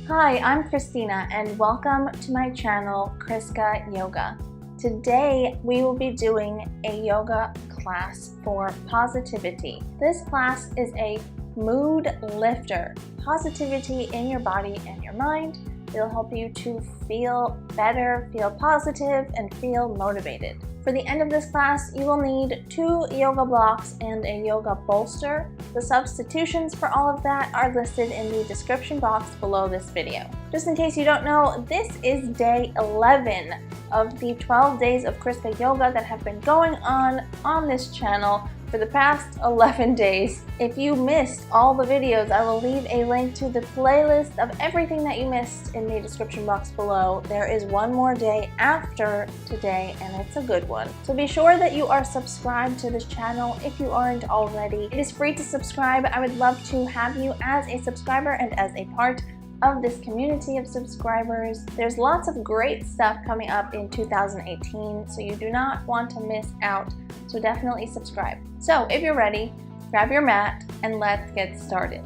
Hi, I'm Christina and welcome to my channel, ChriskaYoga. Today we will be doing a yoga class for positivity. This class is a mood lifter, positivity in your body and your mind. It'll help you to feel better, feel positive, and feel motivated. For the end of this class, you will need 2 yoga blocks and a yoga bolster. The substitutions for all of that are listed in the description box below this video. Just in case you don't know, this is day 11 of the 12 days of ChriskaYoga that have been going on this channel for the past 11 days. If you missed all the videos, I will leave a link to the playlist of everything that you missed in the description box below. There is one more day after today, and it's a good one. So be sure that you are subscribed to this channel if you aren't already. It is free to subscribe. I would love to have you as a subscriber and as a part of this community of subscribers. There's lots of great stuff coming up in 2018, so you do not want to miss out. So definitely subscribe. So if you're ready, grab your mat and let's get started.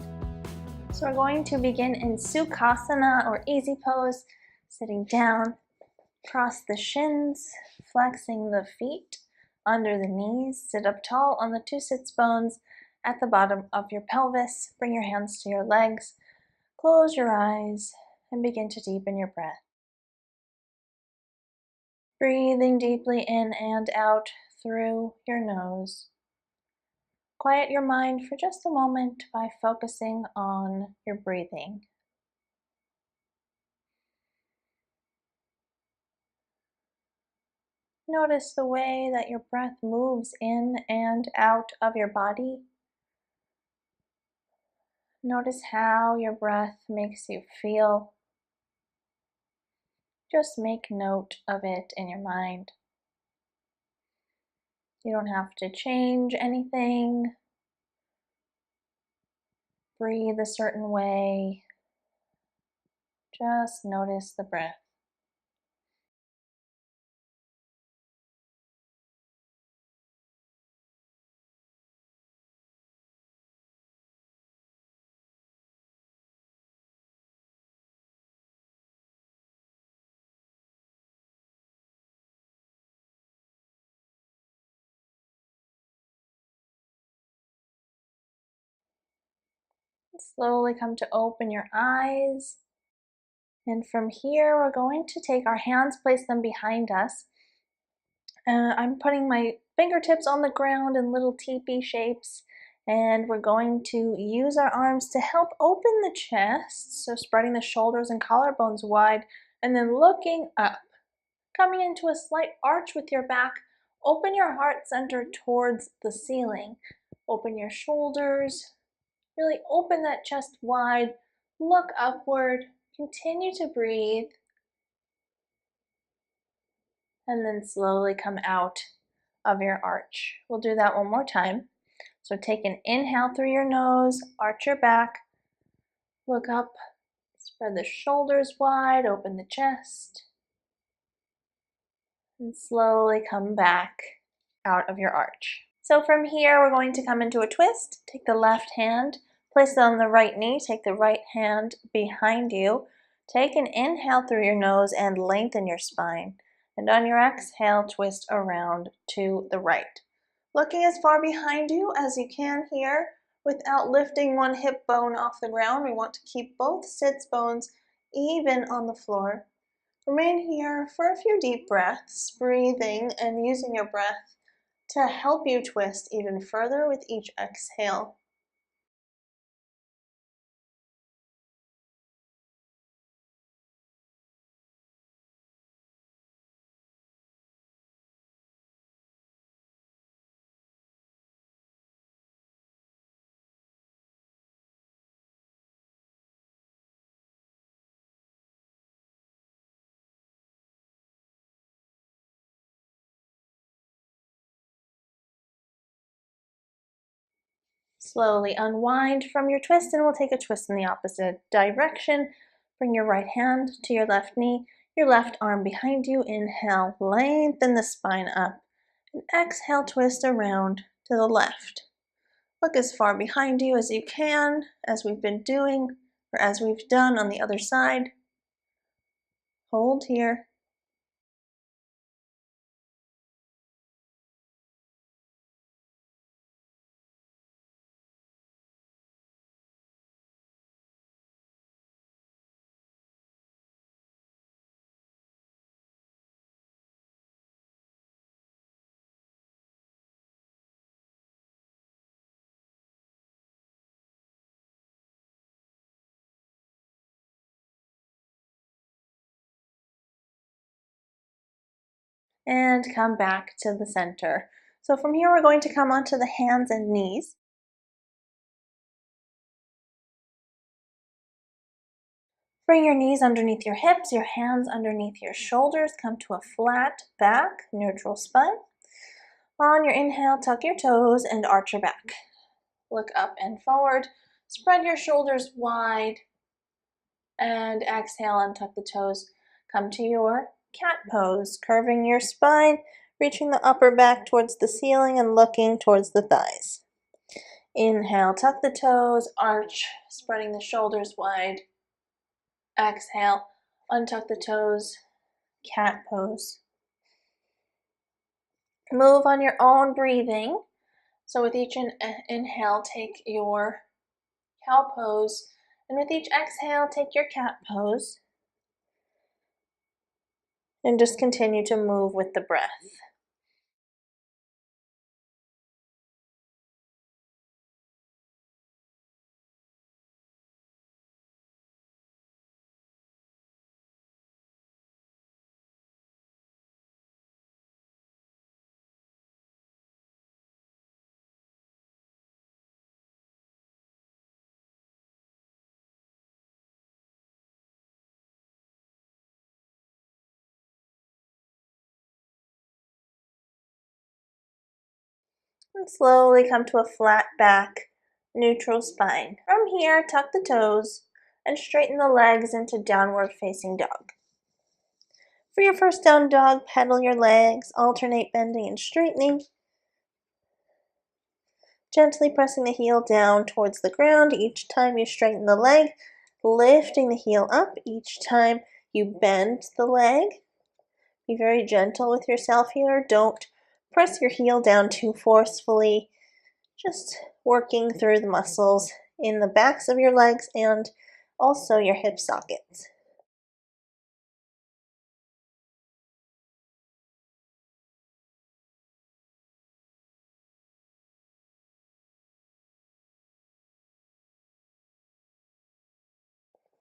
So we're going to begin in Sukhasana or easy pose, sitting down, cross the shins, flexing the feet under the knees, sit up tall on the 2 sits bones at the bottom of your pelvis. Bring your hands to your legs, close your eyes, and begin to deepen your breath. Breathing deeply in and out through your nose. Quiet your mind for just a moment by focusing on your breathing. Notice the way that your breath moves in and out of your body. Notice how your breath makes you feel. Just make note of it in your mind. You don't have to change anything. Breathe a certain way. Just notice the breath. Slowly come to open your eyes. And from here, we're going to take our hands, place them behind us. I'm putting my fingertips on the ground in little teepee shapes, and we're going to use our arms to help open the chest, so spreading the shoulders and collarbones wide, and then looking up, coming into a slight arch with your back. Open your heart center towards the ceiling. Open your shoulders, really open that chest wide, look upward, continue to breathe, and then slowly come out of your arch. We'll do that one more time. So take an inhale through your nose, arch your back, look up, spread the shoulders wide, open the chest, and slowly come back out of your arch. So from here, we're going to come into a twist. Take the left hand, place it on the right knee, take the right hand behind you. Take an inhale through your nose and lengthen your spine. And on your exhale, twist around to the right. Looking as far behind you as you can here without lifting one hip bone off the ground. We want to keep both sits bones even on the floor. Remain here for a few deep breaths, breathing and using your breath to help you twist even further with each exhale. Slowly unwind from your twist, and we'll take a twist in the opposite direction. Bring your right hand to your left knee, your left arm behind you. Inhale, lengthen the spine up, and exhale, twist around to the left. Look as far behind you as you can, as we've been doing. or as we've done on the other side. Hold here. And come back to the center. So from here, we're going to come onto the hands and knees. Bring your knees underneath your hips, your hands underneath your shoulders. Come to a flat back, neutral spine. On your inhale, tuck your toes and arch your back. Look up and forward. Spread your shoulders wide. And exhale, untuck the toes. Come to your cat pose, curving your spine, reaching the upper back towards the ceiling and looking towards the thighs. Inhale, tuck the toes, arch, spreading the shoulders wide. Exhale, untuck the toes, cat pose. Move on your own breathing. So with each inhale, take your cow pose, and with each exhale, take your cat pose. And just continue to move with the breath. And slowly come to a flat back, neutral spine. From here, tuck the toes and straighten the legs into downward facing dog. For your first down dog, pedal your legs, alternate bending and straightening. Gently pressing the heel down towards the ground each time you straighten the leg, lifting the heel up each time you bend the leg. Be very gentle with yourself here. Don't press your heel down too forcefully. Just working through the muscles in the backs of your legs and also your hip sockets.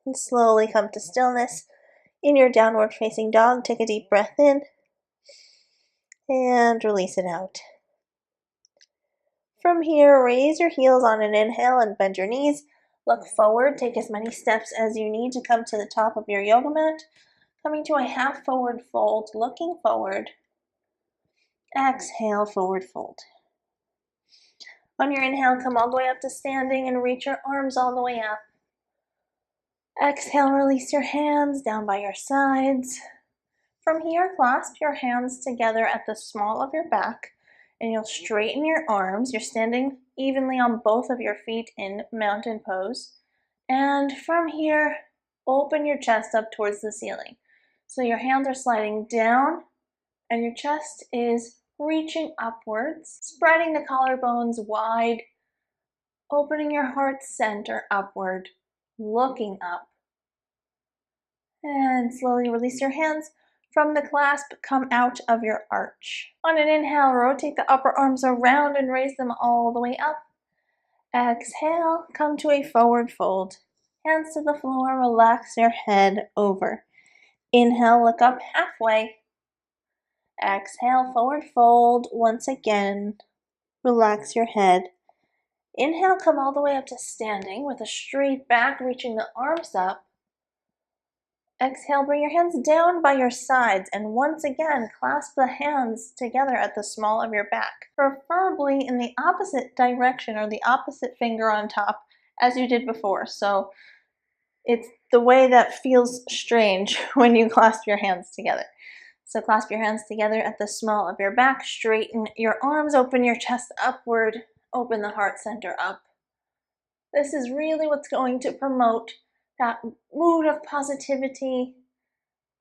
And slowly come to stillness. In your downward facing dog, take a deep breath in and release it out. From here, raise your heels on an inhale and bend your knees. Look forward, take as many steps as you need to come to the top of your yoga mat. Coming to a half forward fold, looking forward. Exhale, forward fold. On your inhale, come all the way up to standing and reach your arms all the way up. Exhale, release your hands down by your sides. From here, clasp your hands together at the small of your back, and you'll straighten your arms. You're standing evenly on both of your feet in mountain pose. And from here, open your chest up towards the ceiling. So your hands are sliding down, and your chest is reaching upwards, spreading the collarbones wide, opening your heart center upward, looking up. And slowly release your hands. From the clasp, come out of your arch. On an inhale, rotate the upper arms around and raise them all the way up. Exhale, come to a forward fold. Hands to the floor, relax your head over. Inhale, look up halfway. Exhale, forward fold once again. Relax your head. Inhale, come all the way up to standing with a straight back, reaching the arms up. Exhale, bring your hands down by your sides and once again clasp the hands together at the small of your back, preferably in the opposite direction or the opposite finger on top as you did before. So it's the way that feels strange when you clasp your hands together. So clasp your hands together at the small of your back, straighten your arms, open your chest upward, open the heart center up. This is really what's going to promote that mood of positivity,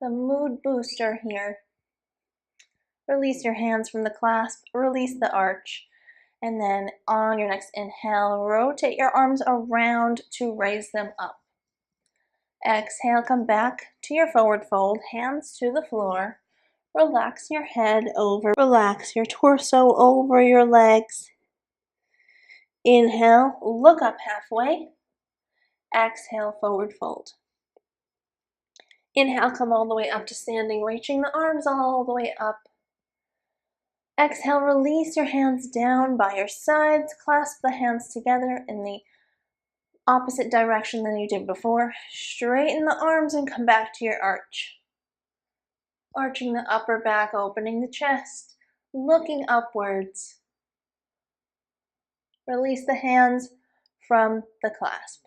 the mood booster here. Release your hands from the clasp, release the arch, and then on your next inhale, rotate your arms around to raise them up. Exhale, come back to your forward fold, hands to the floor. Relax your head over, relax your torso over your legs. Inhale, look up halfway. Exhale, forward fold. Inhale, come all the way up to standing, reaching the arms all the way up. Exhale, release your hands down by your sides. Clasp the hands together in the opposite direction than you did before. Straighten the arms and come back to your arch. Arching the upper back, opening the chest, looking upwards. Release the hands from the clasp.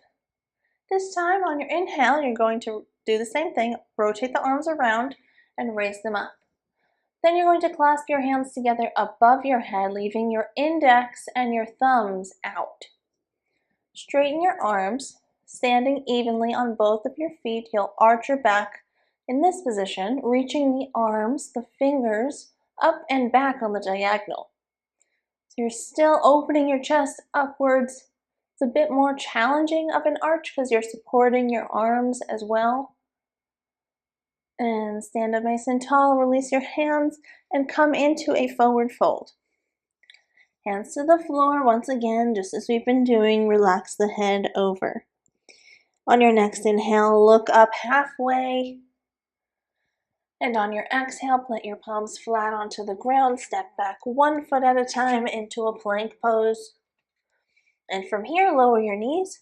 This time on your inhale, you're going to do the same thing. Rotate the arms around and raise them up. Then you're going to clasp your hands together above your head, leaving your index and your thumbs out. Straighten your arms, standing evenly on both of your feet. You'll arch your back in this position, reaching the arms, the fingers, up and back on the diagonal. So you're still opening your chest upwards. It's a bit more challenging of an arch because you're supporting your arms as well. And stand up nice and tall, release your hands, and come into a forward fold. Hands to the floor once again, just as we've been doing, relax the head over. On your next inhale, look up halfway. And on your exhale, plant your palms flat onto the ground, step back 1 foot at a time into a plank pose. And from here, lower your knees,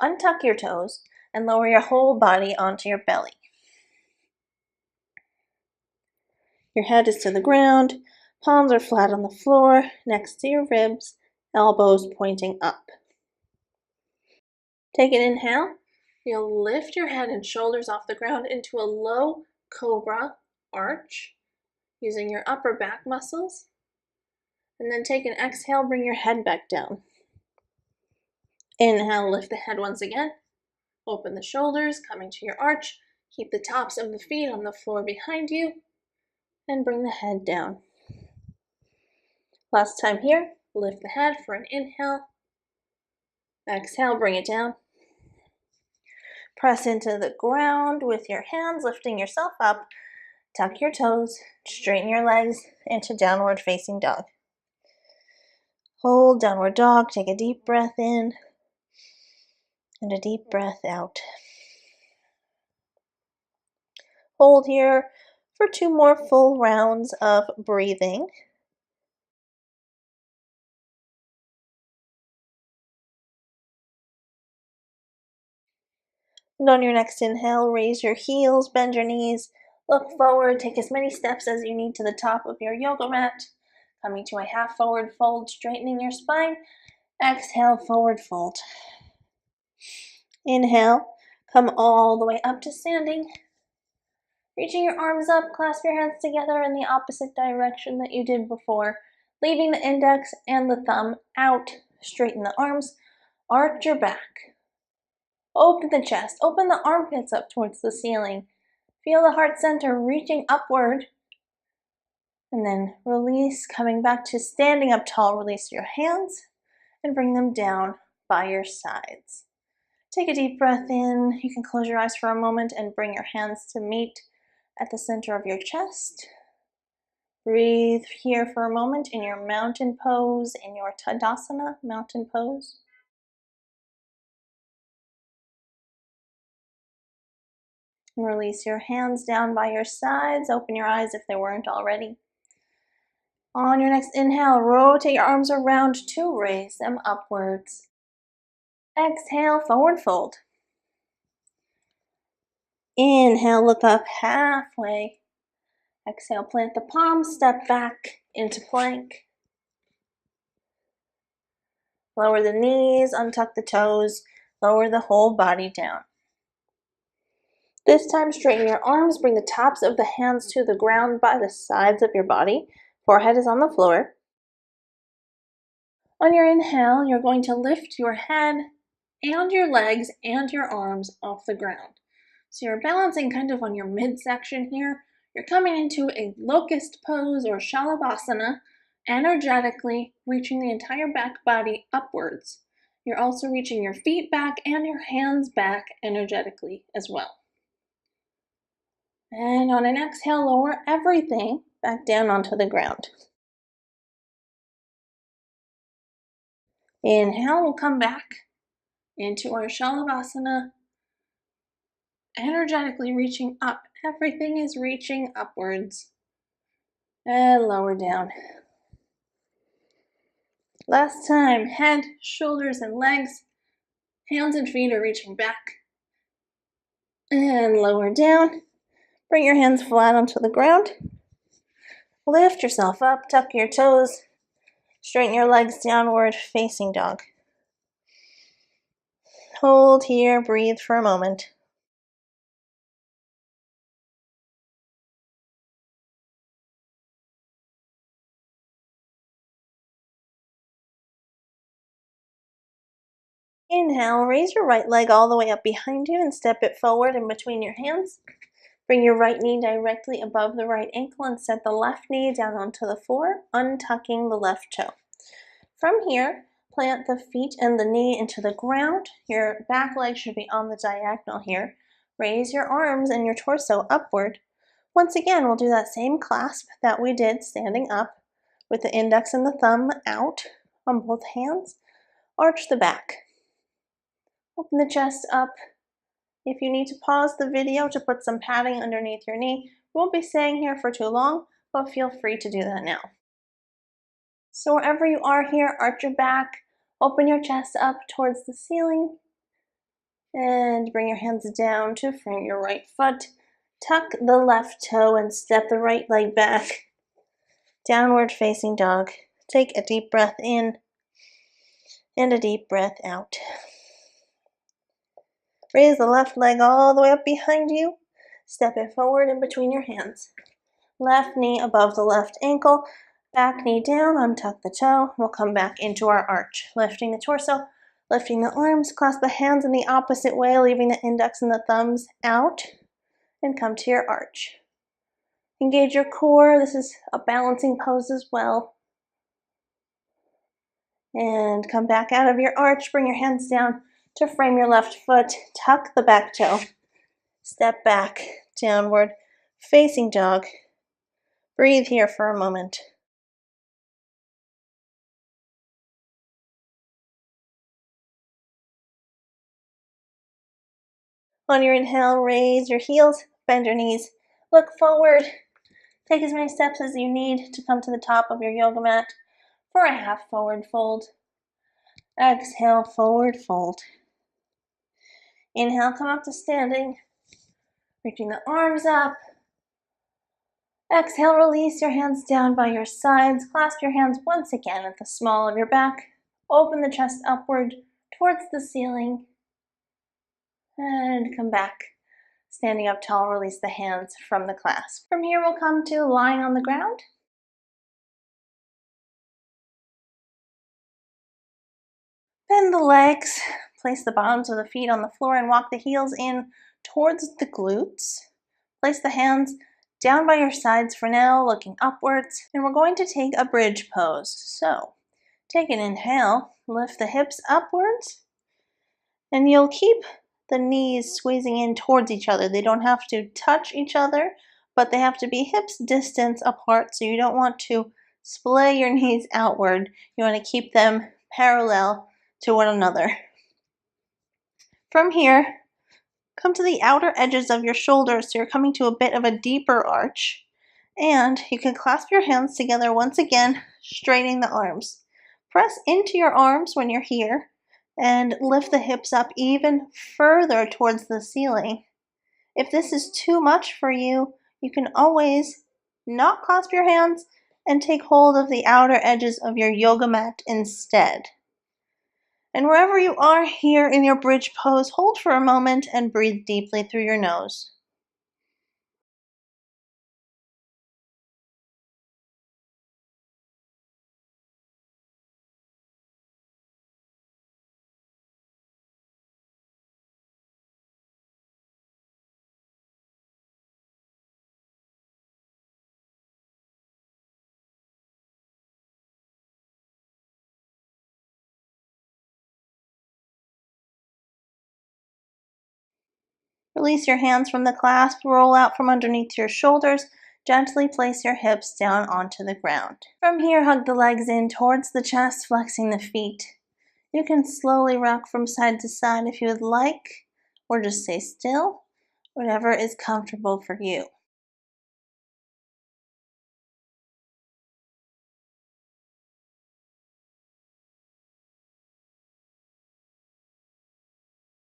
untuck your toes, and lower your whole body onto your belly. Your head is to the ground, palms are flat on the floor, next to your ribs, elbows pointing up. Take an inhale. You'll lift your head and shoulders off the ground into a low cobra arch, using your upper back muscles. And then take an exhale, bring your head back down. Inhale, lift the head once again. Open the shoulders, coming to your arch. Keep the tops of the feet on the floor behind you. And bring the head down. Last time here, lift the head for an inhale. Exhale, bring it down. Press into the ground with your hands, lifting yourself up. Tuck your toes, straighten your legs into downward facing dog. Hold downward dog, take a deep breath in and a deep breath out. Hold here for 2 more full rounds of breathing. And on your next inhale, raise your heels, bend your knees, look forward, take as many steps as you need to the top of your yoga mat. Coming to a half forward fold, straightening your spine. Exhale, forward fold. Inhale, come all the way up to standing. Reaching your arms up, clasp your hands together in the opposite direction that you did before, leaving the index and the thumb out. Straighten the arms, arch your back. Open the chest, open the armpits up towards the ceiling. Feel the heart center reaching upward. And then release, coming back to standing up tall. Release your hands and bring them down by your sides. Take a deep breath in. You can close your eyes for a moment and bring your hands to meet at the center of your chest. Breathe here for a moment in your mountain pose, in your Tadasana, mountain pose. And release your hands down by your sides. Open your eyes if they weren't already. On your next inhale, rotate your arms around to raise them upwards. Exhale, forward fold. Inhale, look up halfway. Exhale, plant the palms, step back into plank. Lower the knees, untuck the toes, lower the whole body down. This time, straighten your arms, bring the tops of the hands to the ground by the sides of your body. Forehead is on the floor. On your inhale, you're going to lift your head and your legs and your arms off the ground. So you're balancing kind of on your midsection here. You're coming into a locust pose or shalabhasana, energetically reaching the entire back body upwards. You're also reaching your feet back and your hands back energetically as well. And on an exhale, lower everything back down onto the ground. Inhale, we'll come back into our shalabhasana, energetically reaching up. Everything is reaching upwards. And lower down. Last time, head, shoulders, and legs, hands and feet are reaching back. And lower down. Bring your hands flat onto the ground. Lift yourself up, tuck your toes, straighten your legs downward, facing dog. Hold here, breathe for a moment. Inhale, raise your right leg all the way up behind you and step it forward in between your hands. Bring your right knee directly above the right ankle and set the left knee down onto the floor, untucking the left toe. From here, plant the feet and the knee into the ground. Your back leg should be on the diagonal here. Raise your arms and your torso upward. Once again, we'll do that same clasp that we did standing up with the index and the thumb out on both hands. Arch the back. Open the chest up. If you need to pause the video to put some padding underneath your knee, we won't be staying here for too long, but feel free to do that now. So wherever you are here, arch your back, open your chest up towards the ceiling, and bring your hands down to frame your right foot. Tuck the left toe and step the right leg back. Downward facing dog. Take a deep breath in and a deep breath out. Raise the left leg all the way up behind you. Step it forward in between your hands. Left knee above the left ankle. Back knee down, untuck the toe. We'll come back into our arch. Lifting the torso, lifting the arms, clasp the hands in the opposite way, leaving the index and the thumbs out, and come to your arch. Engage your core. This is a balancing pose as well. And come back out of your arch. Bring your hands down to frame your left foot. Tuck the back toe. Step back, downward, facing dog. Breathe here for a moment. On your inhale, raise your heels, bend your knees, look forward. Take as many steps as you need to come to the top of your yoga mat for a half forward fold. Exhale, forward fold. Inhale, come up to standing, reaching the arms up. Exhale, release your hands down by your sides. Clasp your hands once again at the small of your back. Open the chest upward towards the ceiling. And come back. Standing up tall, release the hands from the clasp. From here, we'll come to lying on the ground. Bend the legs. Place the bottoms of the feet on the floor and walk the heels in towards the glutes. Place the hands down by your sides for now, looking upwards. And we're going to take a bridge pose. So, take an inhale, lift the hips upwards, and you'll keep the knees squeezing in towards each other. They don't have to touch each other, but they have to be hips distance apart, so you don't want to splay your knees outward. You want to keep them parallel to one another. From here, come to the outer edges of your shoulders, so you're coming to a bit of a deeper arch. And you can clasp your hands together once again, straightening the arms. Press into your arms when you're here, and lift the hips up even further towards the ceiling. If this is too much for you, you can always not clasp your hands and take hold of the outer edges of your yoga mat instead. And wherever you are here in your bridge pose, hold for a moment and breathe deeply through your nose. Release your hands from the clasp, roll out from underneath your shoulders. Gently place your hips down onto the ground. From here, hug the legs in towards the chest, flexing the feet. You can slowly rock from side to side if you would like, or just stay still, whatever is comfortable for you.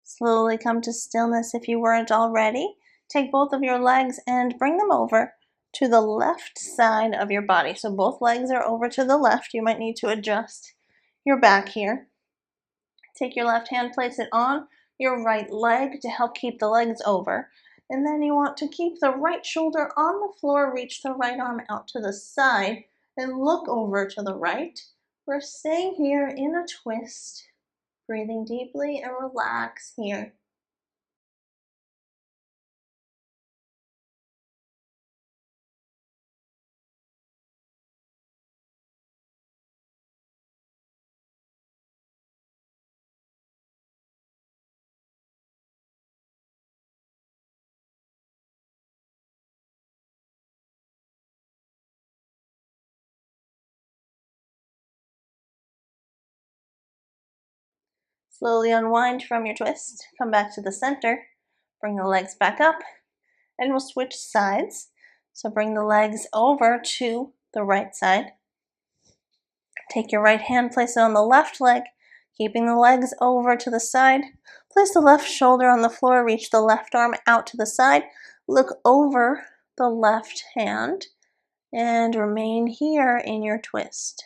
Slowly come to stillness if you weren't already. Take both of your legs and bring them over to the left side of your body. So both legs are over to the left. You might need to adjust your back here. Take your left hand, place it on your right leg to help keep the legs over. And then you want to keep the right shoulder on the floor, reach the right arm out to the side, and look over to the right. We're staying here in a twist, breathing deeply and relax here. Slowly unwind from your twist, come back to the center, bring the legs back up, and we'll switch sides. So bring the legs over to the right side. Take your right hand, place it on the left leg, keeping the legs over to the side. Place the left shoulder on the floor, reach the left arm out to the side. Look over the left hand and remain here in your twist.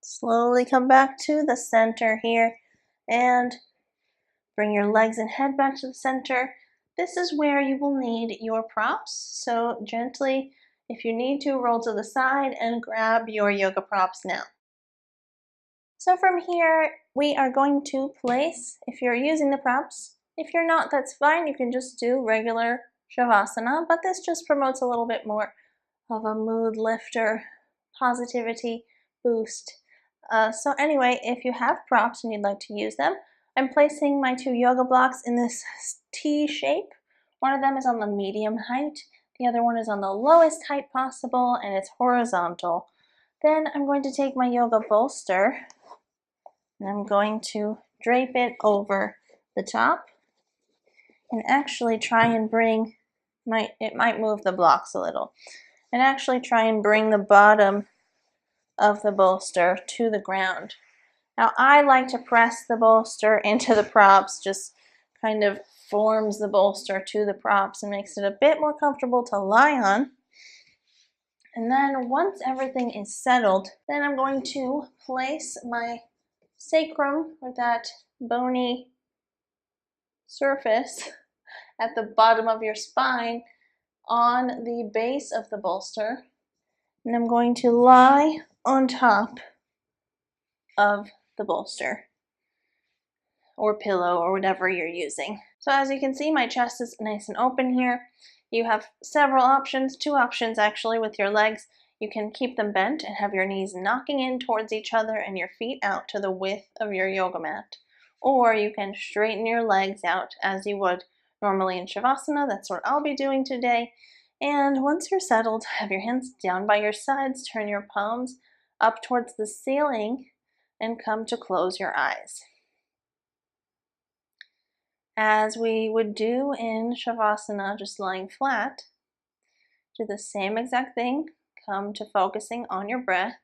Slowly come back to the center here and bring your legs and head back to the center. This is where you will need your props. So gently, if you need to, roll to the side and grab your yoga props now. So from here, we are going to place, if you're using the props, if you're not, that's fine. You can just do regular Shavasana, but this just promotes a little bit more of a mood lifter, positivity boost. So anyway, if you have props and you'd like to use them, I'm placing my two yoga blocks in this T shape. One of them is on the medium height, the other one is on the lowest height possible, and it's horizontal. Then I'm going to take my yoga bolster and I'm going to drape it over the top and actually try and bring, it might move the blocks a little, and actually try and bring the bottom of the bolster to the ground. Now I like to press the bolster into the props, just kind of forms the bolster to the props and makes it a bit more comfortable to lie on. And then once everything is settled, then I'm going to place my sacrum, or that bony surface at the bottom of your spine, on the base of the bolster, and I'm going to lie on top of the bolster or pillow or whatever you're using. So as you can see, my chest is nice and open here. You have several options, two options actually, with your legs. You can keep them bent and have your knees knocking in towards each other and your feet out to the width of your yoga mat. Or you can straighten your legs out as you would normally in Shavasana. That's what I'll be doing today. And once you're settled, have your hands down by your sides, turn your palms up towards the ceiling, and come to close your eyes. As we would do in Shavasana, just lying flat, do the same exact thing. Come to focusing on your breath,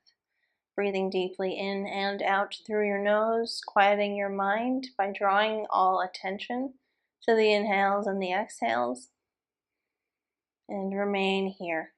breathing deeply in and out through your nose, quieting your mind by drawing all attention to the inhales and the exhales, and remain here.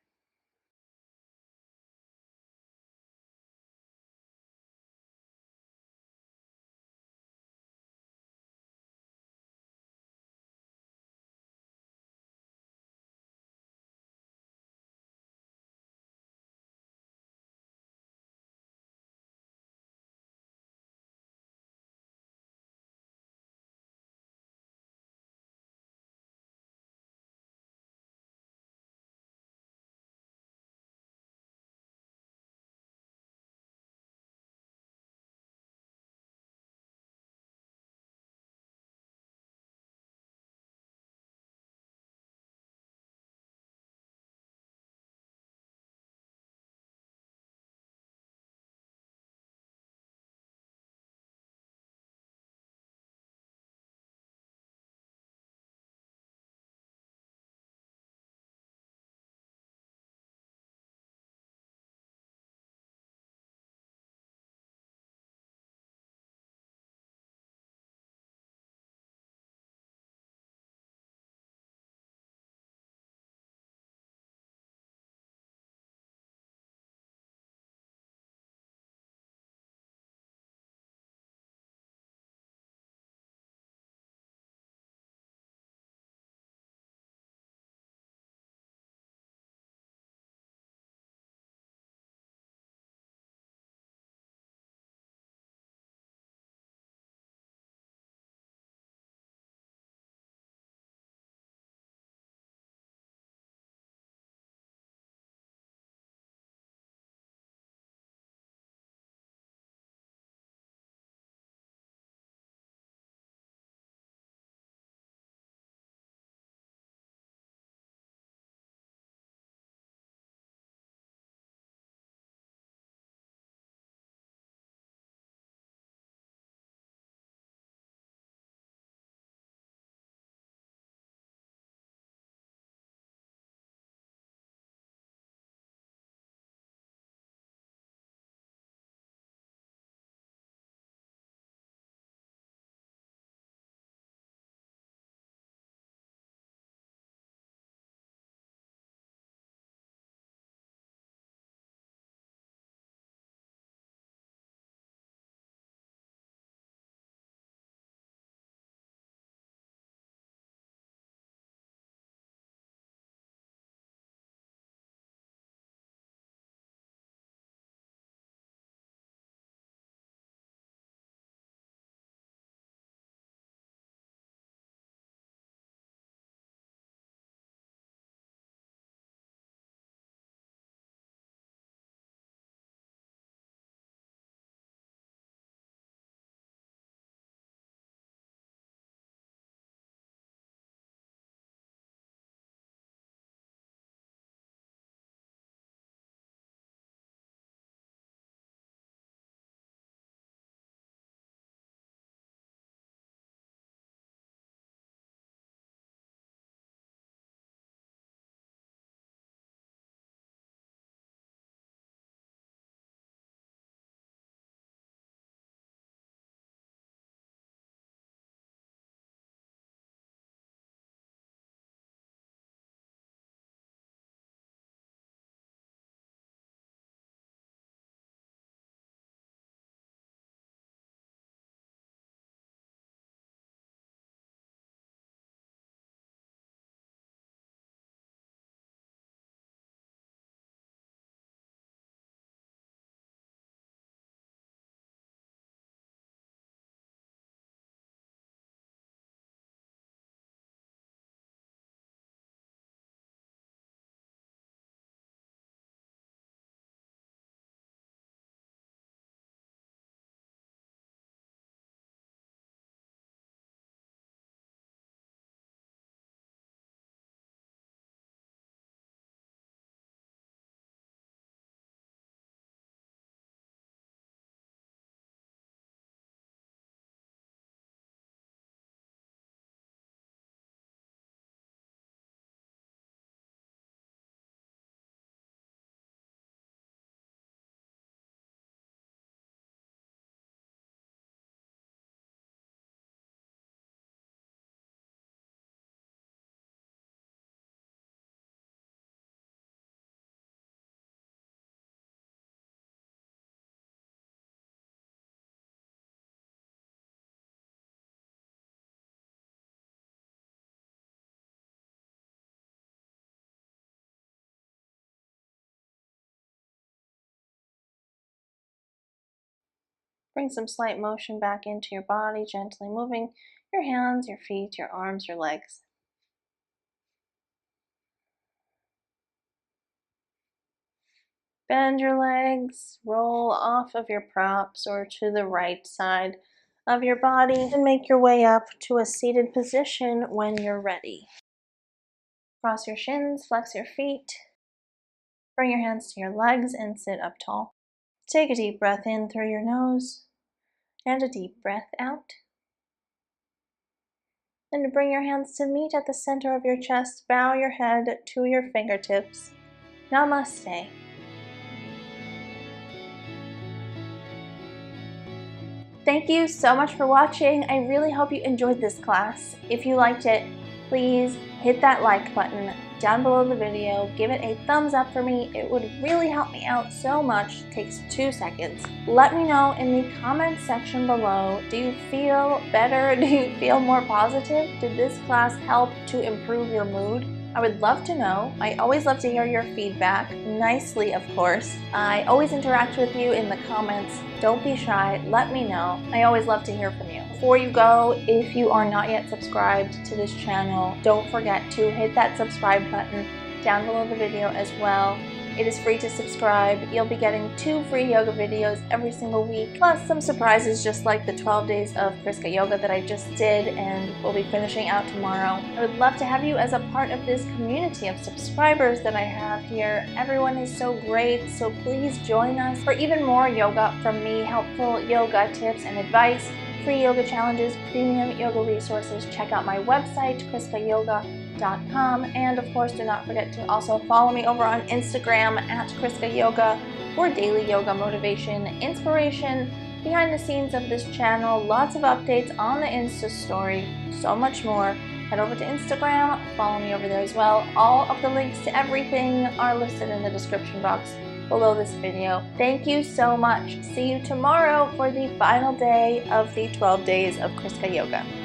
Bring some slight motion back into your body, gently moving your hands, your feet, your arms, your legs. Bend your legs, roll off of your props or to the right side of your body, and make your way up to a seated position when you're ready. Cross your shins, flex your feet. Bring your hands to your legs and sit up tall. Take a deep breath in through your nose and a deep breath out. And bring your hands to meet at the center of your chest. Bow your head to your fingertips. Namaste. Thank you so much for watching. I really hope you enjoyed this class. If you liked it, please hit that like button down below the video. Give it a thumbs up for me. It would really help me out so much. It takes 2 seconds. Let me know in the comments section below. Do you feel better? Do you feel more positive? Did this class help to improve your mood? I would love to know. I always love to hear your feedback, nicely of course. I always interact with you in the comments. Don't be shy, let me know. I always love to hear from you. Before you go, if you are not yet subscribed to this channel, don't forget to hit that subscribe button down below the video as well. It is free to subscribe. You'll be getting 2 free yoga videos every single week, plus some surprises just like the 12 days of ChriskaYoga that I just did and will be finishing out tomorrow. I would love to have you as a part of this community of subscribers that I have here. Everyone is so great, so please join us for even more yoga from me, helpful yoga tips and advice, free yoga challenges, premium yoga resources. Check out my website, ChriskaYoga.com, and of course do not forget to also follow me over on Instagram at ChriskaYoga for daily yoga motivation, inspiration, behind the scenes of this channel, lots of updates on the Insta story, so much more. Head over to Instagram, follow me over there as well. All of the links to everything are listed in the description box below this video. Thank you so much. See you tomorrow for the final day of the 12 days of ChriskaYoga.